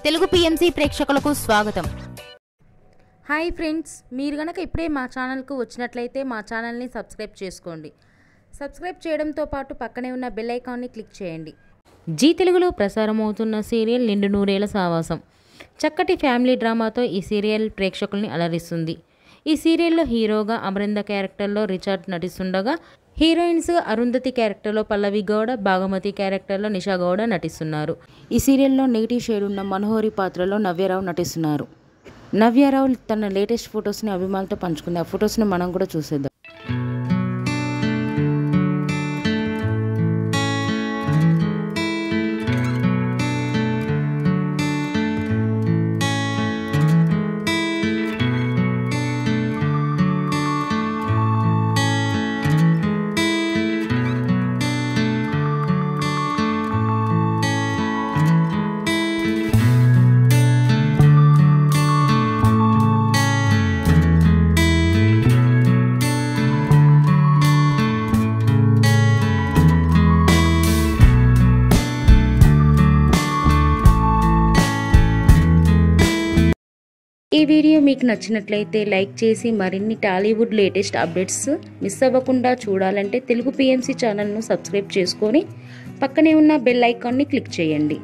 Telugu PMC ప్రేక్షకులకు స్వాగతం. Hi friends, మీరు గనక ఇప్పుడే మా ఛానల్కు వచ్చినట్లయితే మా ఛానల్ని సబ్స్క్రైబ్ చేసుకోండి. సబ్స్క్రైబ్ చేయడంతో పాటు పక్కనే ఉన్న బెల్ ఐకాన్ని క్లిక్ చేయండి. జీ తెలుగులో ప్రసారమవుతున్న సీరియల్ నిండు నూరేళ్ల సావాసం చక్కటి ఫ్యామిలీ డ్రామాతో ఈ సీరియల్ ప్రేక్షకుల్ని అలరిస్తుంది. ఈ సీరియల్లో హీరోగా అమరింద క్యారెక్టర్లో రిచర్డ్ నటిస్తుండగా, హీరోయిన్స్ అరుంధతి క్యారెక్టర్లో పల్లవి గౌడ, భాగమతి క్యారెక్టర్లో నిషా గౌడ నటిస్తున్నారు. ఈ సీరియల్లో నెగిటివ్ షేడ్ ఉన్న మనోహరి పాత్రలో నవ్యరావు నటిస్తున్నారు. నవ్యరావు తన లేటెస్ట్ ఫొటోస్ని అభిమానులతో పంచుకుంది. ఆ ఫొటోస్ని మనం కూడా చూసేద్దాం. ఈ వీడియో మీకు నచ్చినట్లయితే లైక్ చేసి మరిన్ని టాలీవుడ్ లేటెస్ట్ అప్డేట్స్ మిస్ అవ్వకుండా చూడాలంటే తెలుగు పిఎంసి ఛానల్ను సబ్స్క్రైబ్ చేసుకొని పక్కనే ఉన్న బెల్ ఐకాన్ని క్లిక్ చేయండి.